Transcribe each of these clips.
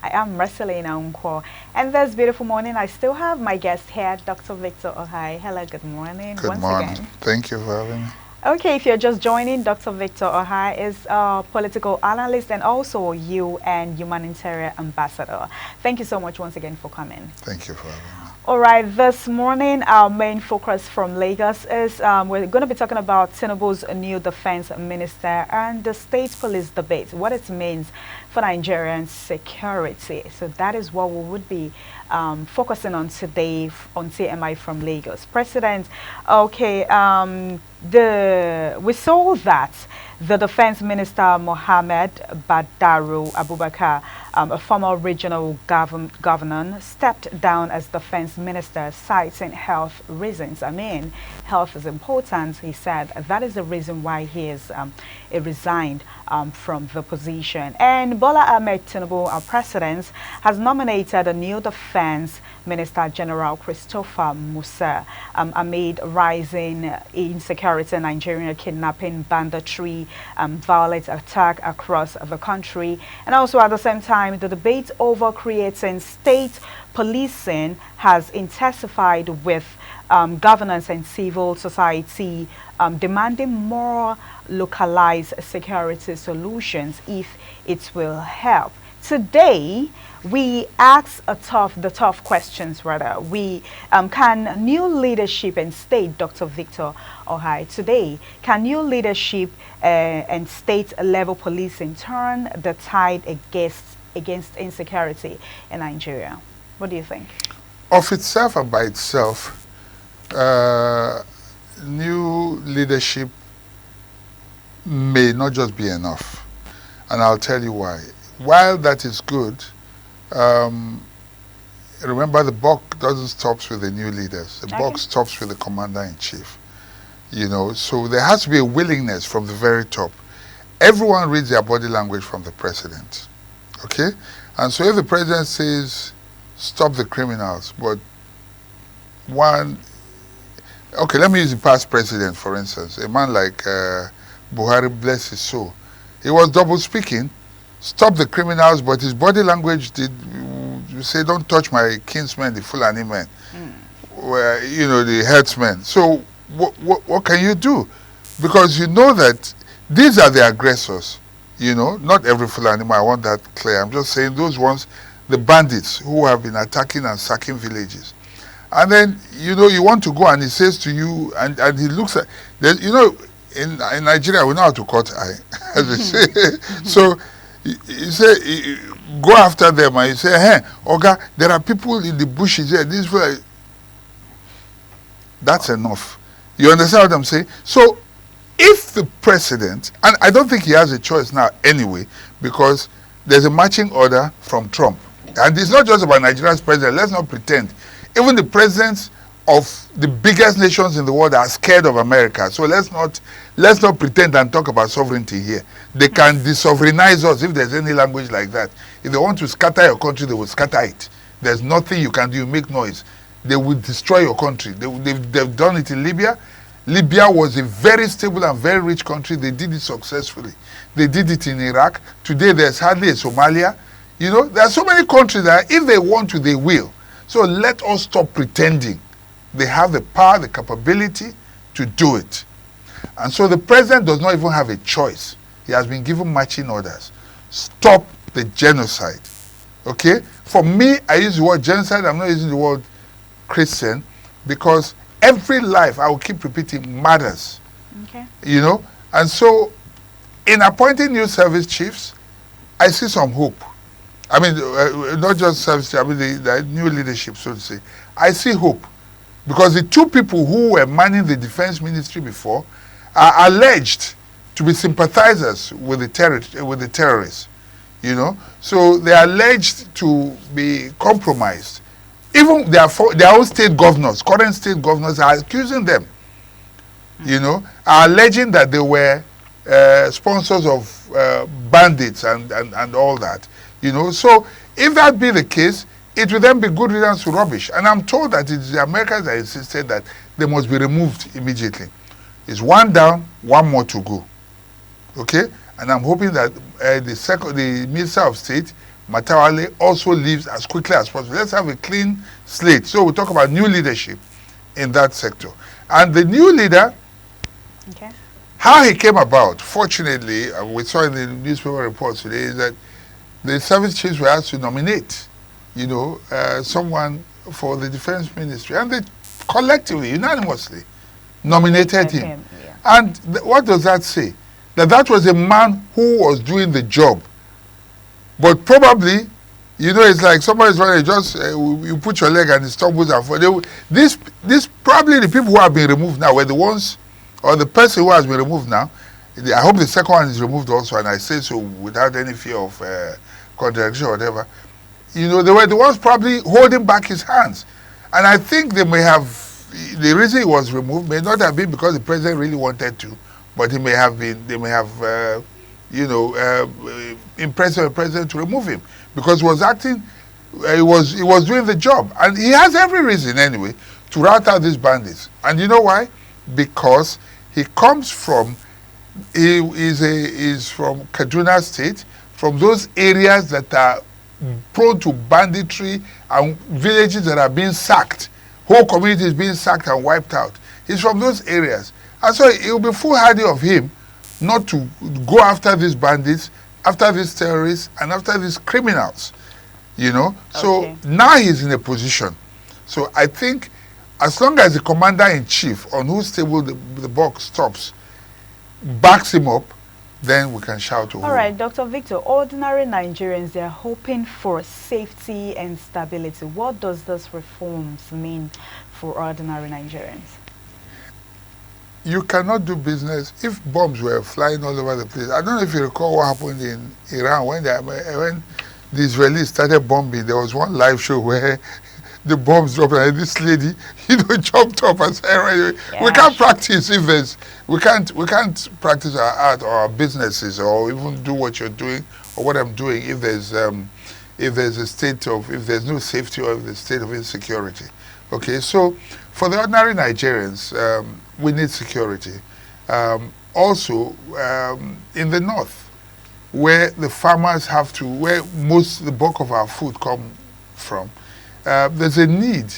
I am Marcelina Unko. And this beautiful morning, I still have my guest here, Dr. Victor Ohai. Hello, good morning Good once morning. again. Thank you for having me. Okay, if you're just joining, Dr. Victor Ohai is a political analyst and also UN humanitarian ambassador. Thank you so much once again for coming. Thank you for having me. All right, this morning our main focus from Lagos is we're going to be talking about Tinubu's new defense minister and the state police debate, what it means for Nigerian security. So that is what we would be focusing on today on TMI from Lagos. President, okay, we saw that the defense minister Mohammed Badaru Abubakar, a former regional governor, stepped down as defense minister, citing health reasons. I mean, health is important. He said that is the reason why he resigned from the position. And Bola Ahmed Tinubu, our president, has nominated a new defense minister, General Christopher Musa, amid rising insecurity, Nigerian kidnapping, banditry, violent attack across the country. And also at the same time, the debate over creating state policing has intensified with governance and civil society demanding more localized security solutions if it will help. Today, we ask the tough questions rather. Can new leadership and state, Dr. Victor Ohai, today, can new leadership and state level policing turn the tide against insecurity in Nigeria? What do you think? Of itself and by itself, new leadership may not just be enough. And I'll tell you why. While that is good, remember the buck doesn't stop with the new leaders. The buck stops with the commander-in-chief. You know, so there has to be a willingness from the very top. Everyone reads their body language from the president. Okay? And so if the president says, stop the criminals, but okay, let me use the past president, for instance. A man like Buhari, bless his soul. He was double speaking, stop the criminals, but his body language did say, don't touch my kinsmen, the Fulani men, where, you know, the herdsmen. So what can you do? Because you know that these are the aggressors, you know, not every Fulani man, I want that clear. I'm just saying those ones, the bandits who have been attacking and sacking villages. And then, you know, you want to go and he says to you, and he looks at, you know, in Nigeria, we know how to cut eye, as they say. So, you say, go after them and you say, hey, Oga, there are people in the bushes here. This way. That's enough. You understand what I'm saying? So, if the president, and I don't think he has a choice now anyway, because there's a marching order from Trump. And it's not just about Nigeria's president. Let's not pretend. Even the presidents of the biggest nations in the world are scared of America. So let's not pretend and talk about sovereignty here. They can desovereignize us if there's any language like that. If they want to scatter your country, they will scatter it. There's nothing you can do. You make noise. They will destroy your country. They've done it in Libya. Libya was a very stable and very rich country. They did it successfully. They did it in Iraq. Today there's hardly a Somalia. You know, there are so many countries that if they want to, they will. So let us stop pretending. They have the power, the capability to do it. And so the president does not even have a choice. He has been given marching orders. Stop the genocide. Okay? For me, I use the word genocide. I'm not using the word Christian because every life, I will keep repeating, matters. Okay. You know? And so in appointing new service chiefs, I see some hope. I mean, not just service, I mean the new leadership, so to say. I see hope. Because the two people who were manning the defense ministry before are alleged to be sympathizers with the terrorists. You know? So they are alleged to be compromised. Even their own state governors, current state governors are accusing them. You know? Are alleging that they were sponsors of bandits and all that. You know, so if that be the case, it will then be good riddance to rubbish. And I'm told that it's the Americans that insisted that they must be removed immediately. It's one down, one more to go. Okay? And I'm hoping that the Minister of State Matawale also leaves as quickly as possible. Let's have a clean slate. So we talk about new leadership in that sector. And the new leader, Okay. how he came about, fortunately, we saw in the newspaper reports today, is that the service chiefs were asked to nominate, someone for the defense ministry. And they collectively, unanimously, nominated him. Yeah. And what does that say? That was a man who was doing the job. But probably, it's like somebody's running, just you put your leg and it stumbles and falls. This probably the people who have been removed now were the ones, or the person who has been removed now. I hope the second one is removed also, and I say so without any fear of contradiction or whatever. They were the ones probably holding back his hands. And I think they may have, the reason he was removed may not have been because the president really wanted to, but they may have impressed the president to remove him because he was acting, he was doing the job. And he has every reason anyway to rout out these bandits. And you know why? Because he comes from, he is from Kaduna State, from those areas that are prone to banditry and villages that are being sacked, whole communities being sacked and wiped out. He's from those areas. And so it will be foolhardy of him not to go after these bandits, after these terrorists, and after these criminals. So Okay. now he's in a position. So I think as long as the commander-in-chief on whose table the buck stops backs him up, then we can shout to All right, Dr. Victor, ordinary Nigerians, they're hoping for safety and stability. What does this reforms mean for ordinary Nigerians? You cannot do business if bombs were flying all over the place. I don't know if you recall what happened in Iran when the Israelis started bombing. There was one live show where the bombs dropped and this lady, jumped up and said, we can't practice if there's, we can't practice our art or our businesses or even do what you're doing or what I'm doing if there's if there's no safety or if there's a state of insecurity. Okay, so for the ordinary Nigerians, we need security. Also, in the north, where the farmers where the bulk of our food come from, there's a need,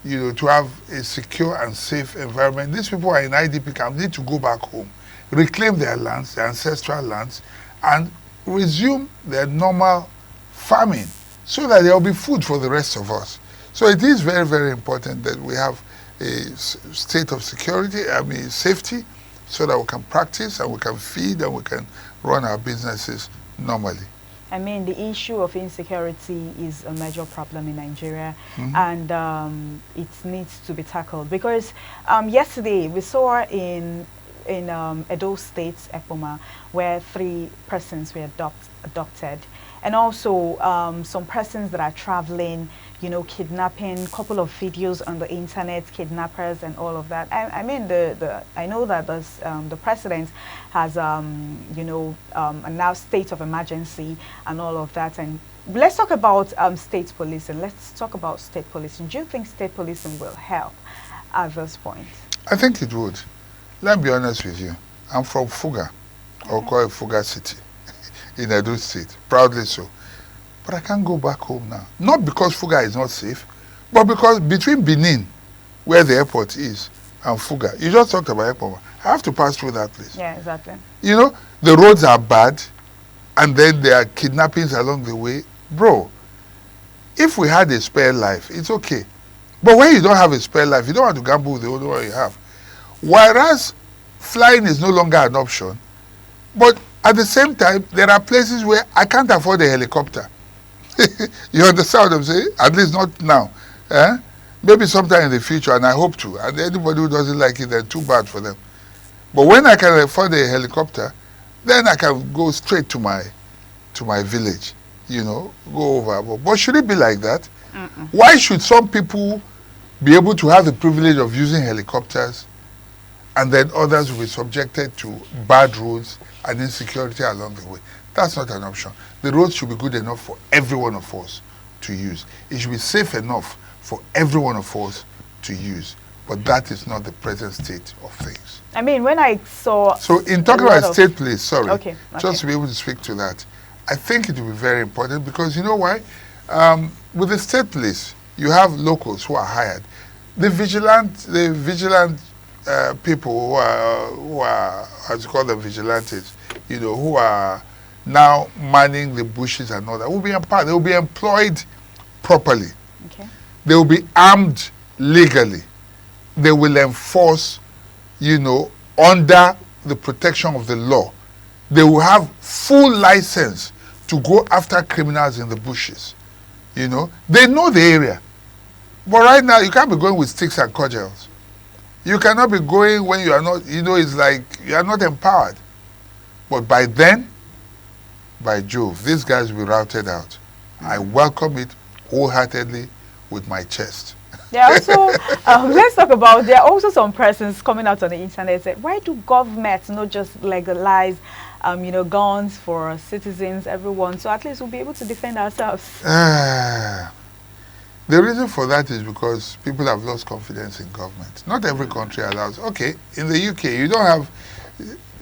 to have a secure and safe environment. These people are in IDP camp, need to go back home, reclaim their lands, their ancestral lands, and resume their normal farming so that there will be food for the rest of us. So it is very, very important that we have a state of security, safety, so that we can practice and we can feed and we can run our businesses normally. The issue of insecurity is a major problem in Nigeria, and it needs to be tackled because yesterday we saw in Edo State, Ekpoma, where 3 persons were adopted, and also some persons that are traveling, kidnapping, couple of videos on the internet, kidnappers and all of that. I know that the president has announced state of emergency and all of that. And let's talk about state policing. Let's talk about state policing. Do you think state policing will help at this point? I think it would. Let me be honest with you. I'm from Fuga, or call it Fuga City, in Edo State, proudly so. But I can't go back home now. Not because Fuga is not safe, but because between Benin, where the airport is, and Fuga, you just talked about airport, I have to pass through that place. Yeah, exactly. The roads are bad, and then there are kidnappings along the way. Bro, if we had a spare life, it's okay. But when you don't have a spare life, you don't want to gamble with the only one you have. Whereas flying is no longer an option, but at the same time, there are places where I can't afford a helicopter. You understand what I'm saying? At least not now. Maybe sometime in the future, and I hope to. And anybody who doesn't like it, then too bad for them. But when I can afford a helicopter, then I can go straight to my village, go over. But should it be like that? Why should some people be able to have the privilege of using helicopters and then others will be subjected to bad roads and insecurity along the way? That's not an option. The roads should be good enough for every one of us to use. It should be safe enough for every one of us to use. But that is not the present state of things. When I saw... So in talking about state police, Okay. just to be able to speak to that, I think it will be very important because you know why? With the state police, you have locals who are hired. The vigilant people who are, as you call them, vigilantes, who are now manning the bushes and all that, will be empowered. They will be employed properly. Okay. They will be armed legally. They will enforce, under the protection of the law. They will have full license to go after criminals in the bushes. They know the area. But right now, you can't be going with sticks and cudgels. You cannot be going when you are not, it's like you are not empowered. But by then, by Jove, these guys will be routed out. I welcome it wholeheartedly with my chest. There are also, let's talk about, there are also some persons coming out on the internet saying, why do governments not just legalize, guns for citizens, everyone, so at least we'll be able to defend ourselves? The reason for that is because people have lost confidence in government. Not every country allows. Okay, in the UK, you don't have,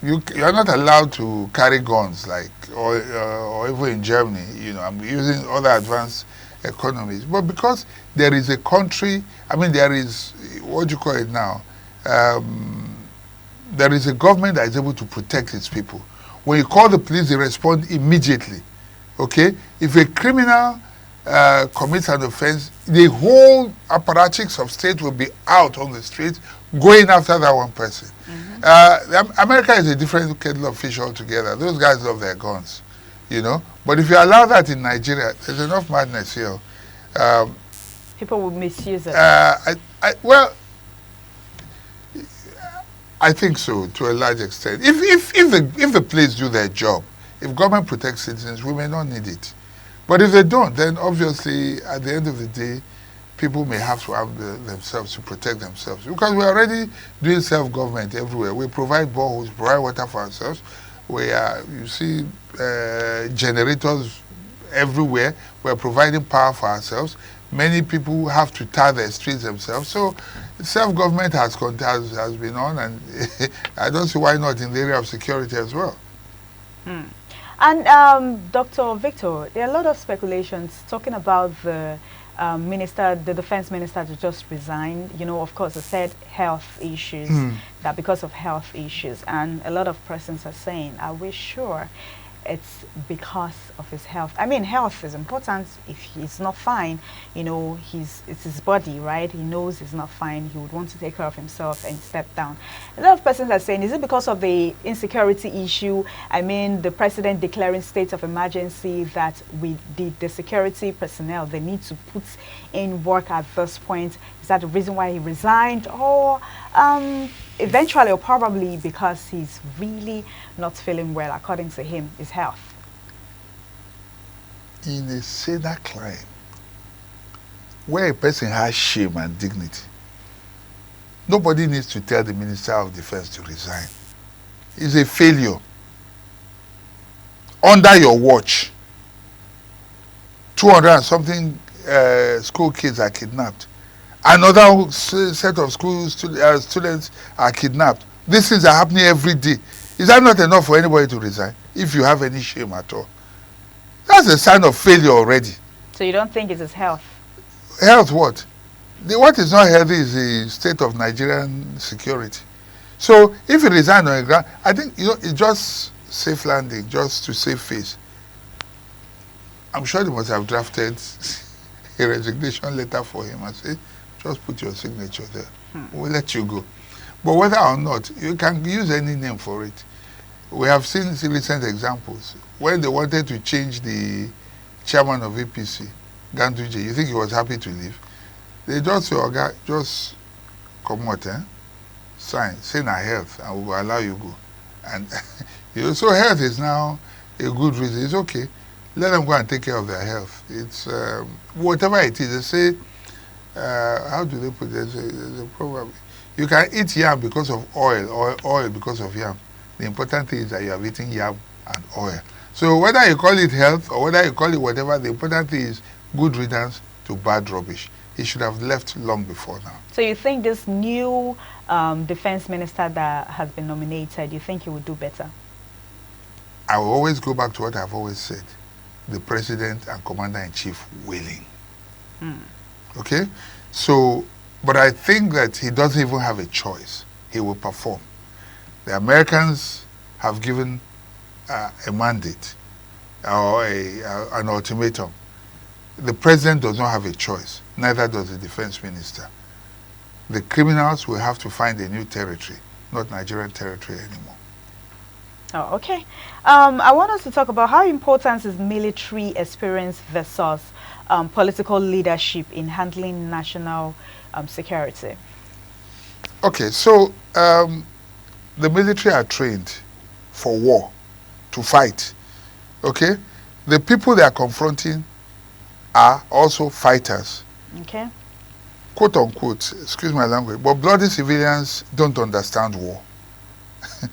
you are not allowed to carry guns or even in Germany. I'm using other advanced economies, but because there is a country, there is, what do you call it now? There is a government that is able to protect its people. When you call the police, they respond immediately. Okay, if a criminal commits an offense, the whole apparatchiks of state will be out on the streets going after that one person. America is a different kettle of fish altogether. Those guys love their guns, But if you allow that in Nigeria, there's enough madness here. People will misuse it. I think so, to a large extent. If the police do their job, if government protects citizens, we may not need it. But if they don't, then obviously, at the end of the day, people may have to arm themselves to protect themselves. Because we're already doing self-government everywhere. We provide boreholes, provide water for ourselves. You see generators everywhere. We're providing power for ourselves. Many people have to tar their streets themselves. So self-government has been on, and I don't see why not in the area of security as well. And Dr. Victor, there are a lot of speculations talking about the defense minister to just resign. Of course, I said health issues, that because of health issues. And a lot of persons are saying, are we sure it's because of his health? Health is important. If he's not fine, it's his body, right? He knows he's not fine. He would want to take care of himself and step down. A lot of persons are saying, is it because of the insecurity issue? The president declaring state of emergency, that the security personnel, they need to put in work at this point. Is that the reason why he resigned? Or eventually, or probably because he's really not feeling well, according to him, his health? In a saner climb, where a person has shame and dignity, nobody needs to tell the Minister of Defense to resign. It's a failure. Under your watch, 200 and something school kids are kidnapped. Another set of students are kidnapped. These things are happening every day. Is that not enough for anybody to resign, if you have any shame at all? That's a sign of failure already. So you don't think it's his health? Health what? What is not healthy is the state of Nigerian security. So if you resign on the ground, I think it's just safe landing, just to save face. I'm sure they must have drafted a resignation letter for him and say, just put your signature there. We'll let you go. But whether or not, you can use any name for it. We have seen recent examples. When they wanted to change the chairman of APC, Ganduje, you think he was happy to leave? They just say, okay, just come out, sign, say na health, and we will allow you go. And so health is now a good reason. It's okay. Let them go and take care of their health. It's whatever it is. They say, how do they put it? There's a proverb. You can eat yam because of oil, or oil because of yam. The important thing is that you have eaten yam and oil. So whether you call it health or whether you call it whatever, the important thing is good riddance to bad rubbish. He should have left long before now. So you think this new defense minister that has been nominated, you think he would do better? I will always go back to what I've always said. The president and commander-in-chief willing. Okay? So, but I think that he doesn't even have a choice. He will perform. The Americans have given a mandate or an ultimatum. The president does not have a choice. Neither does the defense minister. The criminals will have to find a new territory, not Nigerian territory anymore. Oh, okay. I want us to talk about how important is military experience versus political leadership in handling national security. Okay, so the military are trained for war, to fight. Okay? The people they are confronting are also fighters. Okay. Quote unquote, excuse my language, but bloody civilians don't understand war.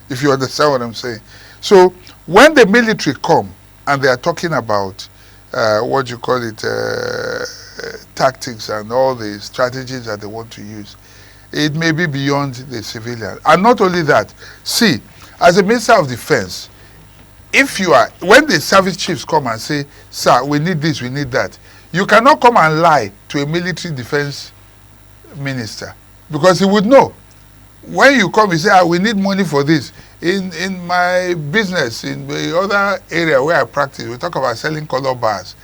If you understand what I'm saying. So when the military come and they are talking about what you call it, tactics and all the strategies that they want to use, it may be beyond the civilian. And not only that, see, as a Minister of Defense, if you are, when the service chiefs come and say, sir, we need this, we need that, you cannot come and lie to a military defense minister, because he would know. When you come, you say, we need money for this. In my business, in the other area where I practice, we talk about selling color bars.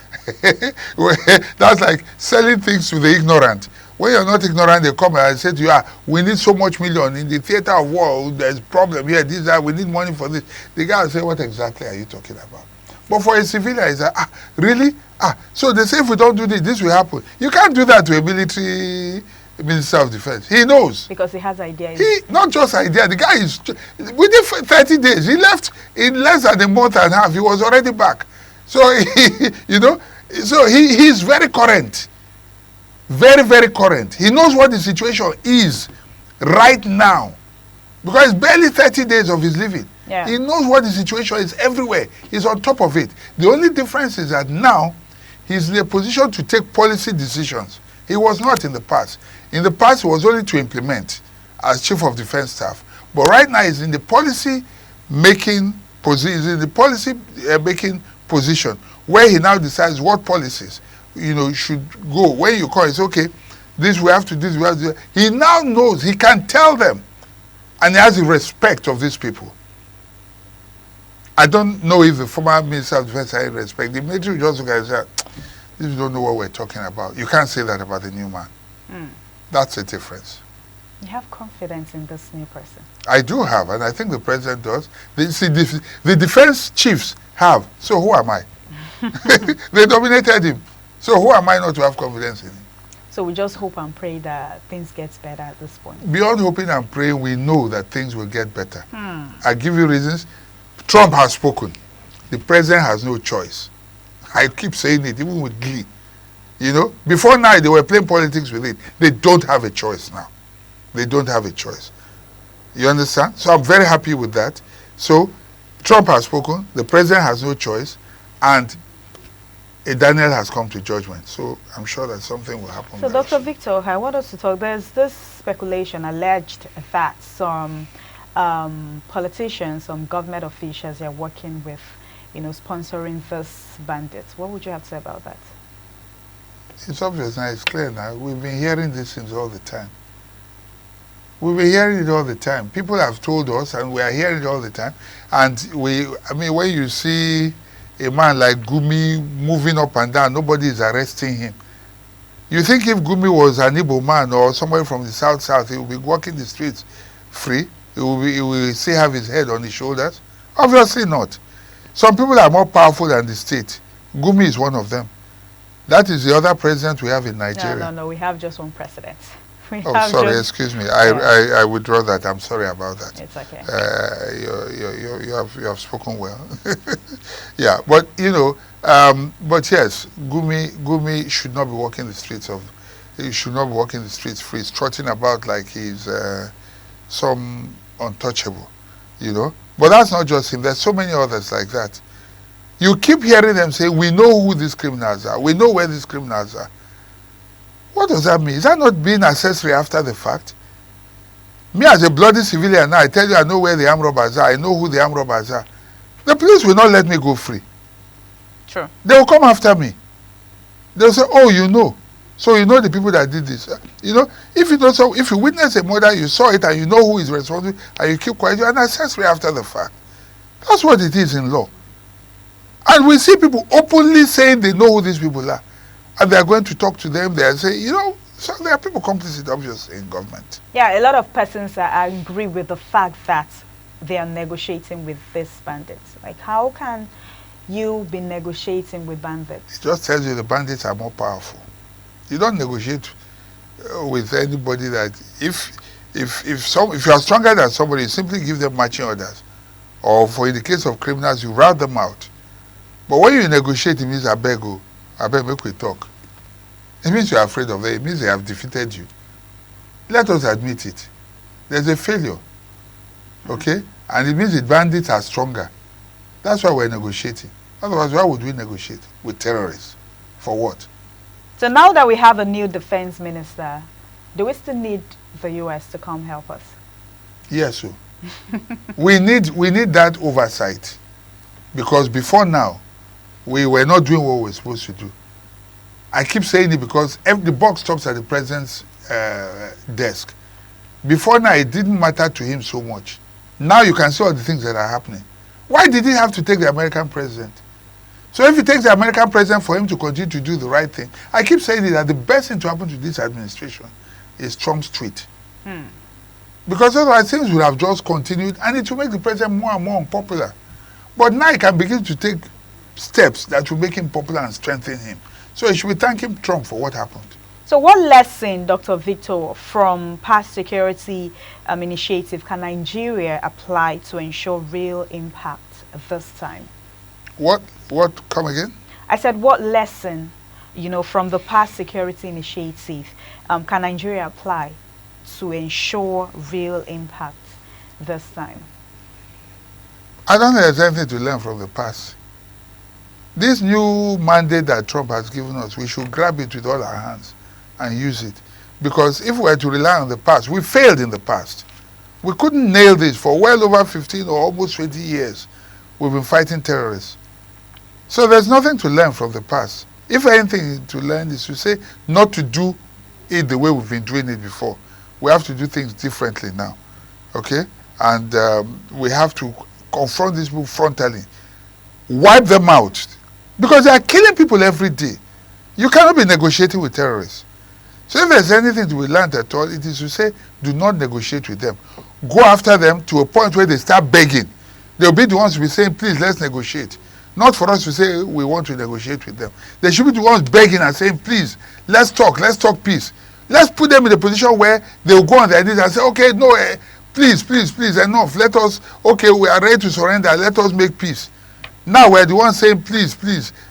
That's like selling things to the ignorant. When you're not ignorant, they come and say to you, we need so much million. In the theater of war, there's problem here, this, that, we need money for this. The guy will say, what exactly are you talking about? But for a civilian, he's like, really? So they say if we don't do this, this will happen. You can't do that to a military Minister of Defense. He knows. Because he has ideas. Not just idea. The guy is, within 30 days, he left in less than a month and a half. He was already back. So, you know, so he's very current. Very, very current. He knows what the situation is right now. Because it's barely 30 days of his living. Yeah. He knows what the situation is everywhere. He's on top of it. The only difference is that now he's in a position to take policy decisions. He was not in the past. In the past, he was only to implement as Chief of Defense Staff. But right now, he's in the policy making position where he now decides what policies, you know, should go. When you call, it's okay, this we have to do, this we have to do. He now knows, he can tell them, and he has the respect of these people. I don't know if the former Minister of Defense had respect. The military just look at it and say, you don't know what we're talking about. You can't say that about the new man. That's the difference. You have confidence in this new person? I do have, and I think the president does. The defense chiefs have. So who am I? They dominated him. So who am I not to have confidence in him? So we just hope and pray that things get better at this point. Beyond hoping and praying, we know that things will get better. I give you reasons. Trump has spoken. The president has no choice. I keep saying it, even with glee. You know, before now they were playing politics with it. They don't have a choice now. They don't have a choice. You understand? So I'm very happy with that. So Trump has spoken, the president has no choice, and Daniel has come to judgment. So I'm sure that something will happen. So Dr. Victor, I want us to talk. There's this speculation alleged that some politicians, some government officials are working with, you know, sponsoring this bandits. What would you have to say about that? It's obvious now, it's clear now. We've been hearing these things all the time. We've been hearing it all the time. People have told us, and we are hearing it all the time. And when you see a man like Gumi moving up and down, nobody is arresting him. You think if Gumi was an Igbo man or somebody from the south, he would be walking the streets free? He will still have his head on his shoulders? Obviously not. Some people are more powerful than the state. Gumi is one of them. That is the other president we have in Nigeria. No, we have just one president. Oh, sorry, excuse me. I withdraw that. I'm sorry about that. It's okay. You have spoken well. Yeah, but you know, but yes, Gumi should not be walking the streets free, strutting about like he's some untouchable, you know. But that's not just him. There's so many others like that. You keep hearing them say, we know who these criminals are. We know where these criminals are. What does that mean? Is that not being accessory after the fact? Me as a bloody civilian now, I tell you I know where the armed robbers are. I know who the armed robbers are. The police will not let me go free. True. They will come after me. They'll say, oh, you know. So you know the people that did this. You know, if you don't, so if you witness a murder, you saw it and you know who is responsible, and you keep quiet, you are accessory after the fact. That's what it is in law. And we see people openly saying they know who these people are. And they are going to talk to them. They are saying, you know, so there are people complicit, obviously, in government. Yeah, a lot of persons are angry with the fact that they are negotiating with these bandits. Like, how can you be negotiating with bandits? It just tells you the bandits are more powerful. You don't negotiate with anybody that if you are stronger than somebody, you simply give them marching orders. Or for in the case of criminals, you rout them out. But when you negotiate, it means I beg, make we talk. It means you are afraid of them. It means they have defeated you. Let us admit it. There's a failure. Okay? And it means the bandits are stronger. That's why we're negotiating. Otherwise, why would we negotiate with terrorists? For what? So now that we have a new defense minister, do we still need the US to come help us? Yes, sir. we need that oversight. Because before now, we were not doing what we were supposed to do. I keep saying it because the buck stops at the president's desk. Before now, it didn't matter to him so much. Now you can see all the things that are happening. Why did he have to take the American president? So if he takes the American president for him to continue to do the right thing, I keep saying it, that the best thing to happen to this administration is Trump's tweet. Because otherwise things would have just continued and it will make the president more and more unpopular. But now he can begin to take steps that will make him popular and strengthen him. So he should be thanking Trump for what happened. So what lesson, Dr. Victor, from past security initiative can Nigeria apply to ensure real impact this time? What? Come again? I said, what lesson, you know, from the past security initiative can Nigeria apply to ensure real impact this time? I don't think there's anything to learn from the past. This new mandate that Trump has given us, we should grab it with all our hands and use it. Because if we were to rely on the past, we failed in the past. We couldn't nail this for well over 15 or almost 20 years. We've been fighting terrorists. So there's nothing to learn from the past. If anything to learn is to say not to do it the way we've been doing it before. We have to do things differently now. Okay? And we have to confront these people frontally. Wipe them out. Because they are killing people every day. You cannot be negotiating with terrorists. So if there's anything to be learned at all, it is to say, do not negotiate with them. Go after them to a point where they start begging. They'll be the ones to be saying, please, let's negotiate. Not for us to say we want to negotiate with them. They should be the ones begging and saying, please, let's talk peace. Let's put them in a position where they'll go on their knees and say, okay, no, please, enough. Let us, okay, we are ready to surrender. Let us make peace. Now we're the ones saying, please,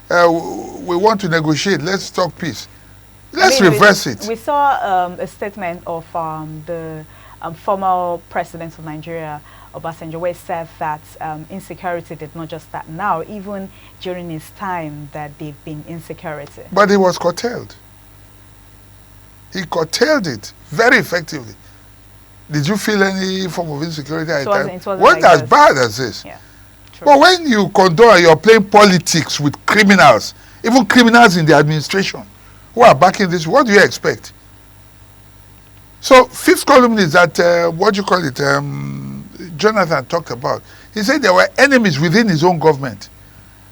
we want to negotiate. Let's talk peace. Let's reverse it. We saw a statement of the former president of Nigeria, Obasanjo, where he said that insecurity did not just start now, even during his time that they've been insecurity. But he was curtailed. He curtailed it very effectively. Did you feel any form of insecurity at the time? It wasn't like as bad as this. Yeah, but when you condone, you're playing politics with criminals, even criminals in the administration who are backing this, what do you expect? So, fifth column is that, Jonathan talked about. He said there were enemies within his own government.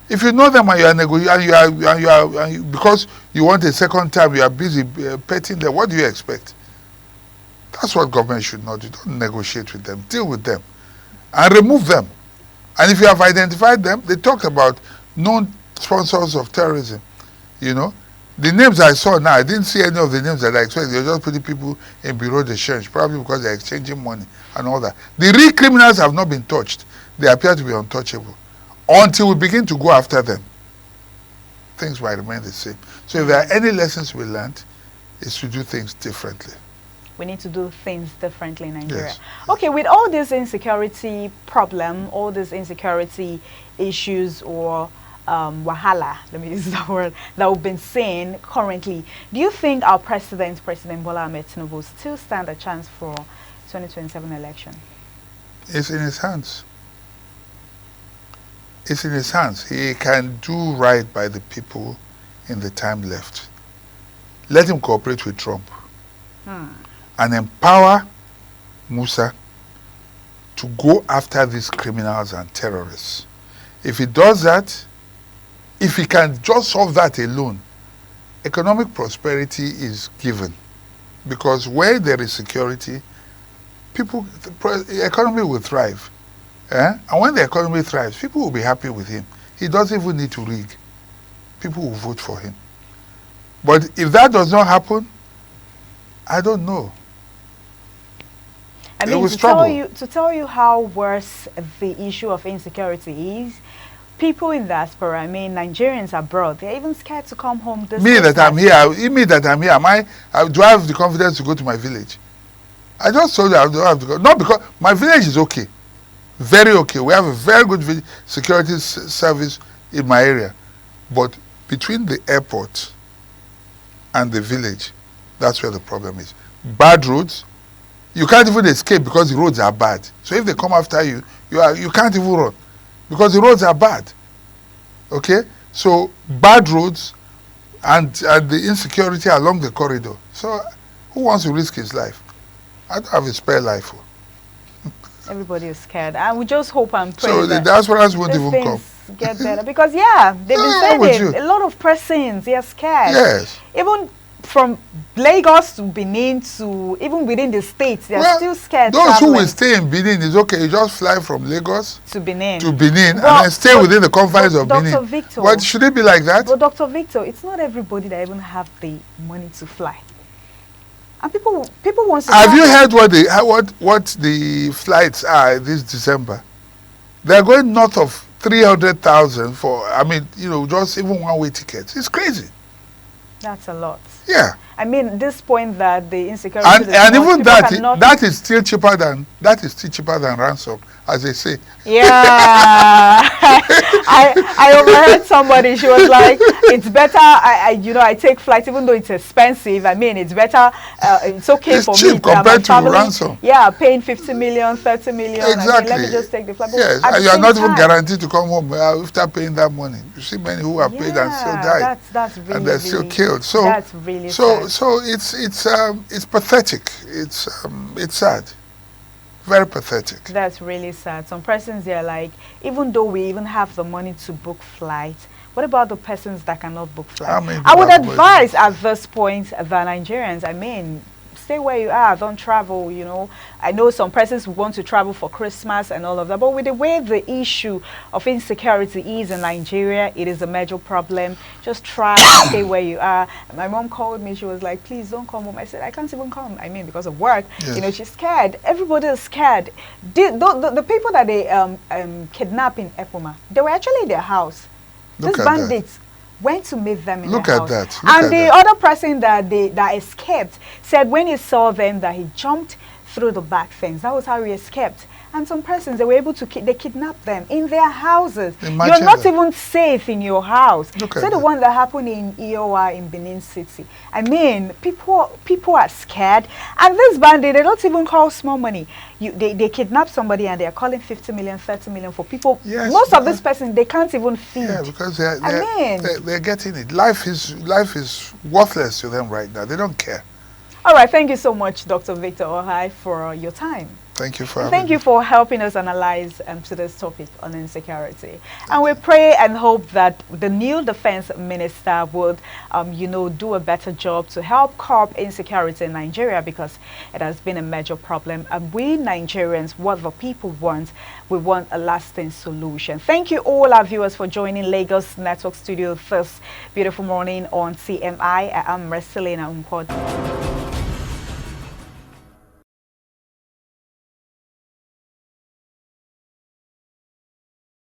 If you know them and you are negotiating, because you want a second time, you are busy petting them, what do you expect? That's what government should not do. Don't negotiate with them. Deal with them. And remove them. And if you have identified them, they talked about known sponsors of terrorism. You know, the names I saw now, I didn't see any of the names that I expected. They're just putting people in bureau de change, probably because they're exchanging money and all that. The real criminals have not been touched. They appear to be untouchable. Until we begin to go after them, things might remain the same. So if there are any lessons we learned, it's to do things differently. We need to do things differently in Nigeria. Yes. Okay, with all this insecurity problem, all these insecurity issues or wahala, let me use that word, that we've been seeing currently, do you think our President Bola Ahmed Tinubu, still stand a chance for 2027 election? It's in his hands. It's in his hands. He can do right by the people in the time left. Let him cooperate with Trump and empower Musa to go after these criminals and terrorists. If he does that, if he can just solve that alone, economic prosperity is given. Because where there is security, the economy will thrive. And when the economy thrives, people will be happy with him. He doesn't even need to rig. People will vote for him. But if that does not happen, I don't know. I mean, to tell you how worse the issue of insecurity is, people in diaspora, I mean, Nigerians abroad, they're even scared to come home. Me that I'm here, do I have the confidence to go to my village? I just told you I don't have to go. Not because my village is okay. Very okay. We have a very good security service in my area. But between the airport and the village, that's where the problem is. Bad roads. You can't even escape because the roads are bad. So if they come after you, you can't even run because the roads are bad. Okay? So bad roads and the insecurity along the corridor. So who wants to risk his life? I don't have a spare life. Everybody is scared, and we just hope and pray so that the diasporas won't even come. Get better because they've been saying it. A lot of persons, they are scared. Yes. Even from Lagos to Benin to even within the states, they are still scared. Those who will stay in Benin is okay. You just fly from Lagos to Benin and then stay within the confines of Benin. Dr. Victor, but should it be like that? But Dr. Victor, it's not everybody that even have the money to fly. And people want to. Have you heard what the flights are this December? They're going north of 300,000 for. I mean, just even one-way tickets. It's crazy. That's a lot. Yeah. I mean, this point that the insecurity and even that is still cheaper than ransom, as they say. Yeah. I overheard somebody. She was like, "It's better. I take flights even though it's expensive. I mean, it's better. It's okay it's for cheap me compared to ransom. Yeah, paying 50 million, 30 million. Exactly. I mean, let me just take the flight. Yes, and you are not even guaranteed to come home after paying that money. You see many who have paid and still died, that's really, and they're still killed. So that's really sad. So it's pathetic. It's sad. Very pathetic. That's really sad. Some persons, they're like, even though we even have the money to book flights, what about the persons that cannot book flights? I would advise at this point the Nigerians, I mean, stay where you are, don't travel, I know some persons want to travel for Christmas and all of that, but with the way the issue of insecurity is in Nigeria, it is a major problem. Just try to stay where you are. My mom called me, she was like, please don't come home. I said, I can't even come. I mean, because of work. Yes. She's scared. Everybody is scared. The people that they kidnapped in Epoma, they were actually in their house. These bandits went to meet them in the house. And the other person that escaped said when he saw them that he jumped through the back fence. That was how he escaped. And some persons, they were able to they kidnapped them in their houses. You're not even safe in your house. So the one that happened in Iowa in Benin City. I mean, people are scared. And this bandit, they don't even call small money. They kidnap somebody and they're calling 50 million, 30 million for people. Yes, most of these persons, they can't even feed. Yeah, because they're getting it. Life is worthless to them right now. They don't care. All right, thank you so much, Dr. Victor Ohai, for your time. Thank you for Thank you for helping us analyze today's topic on insecurity. And we pray and hope that the new defense minister would, do a better job to help curb insecurity in Nigeria, because it has been a major problem. And we Nigerians, what the people want, we want a lasting solution. Thank you all our viewers for joining Lagos Network Studio this beautiful morning on TMI. I am Marcelina Umkwot.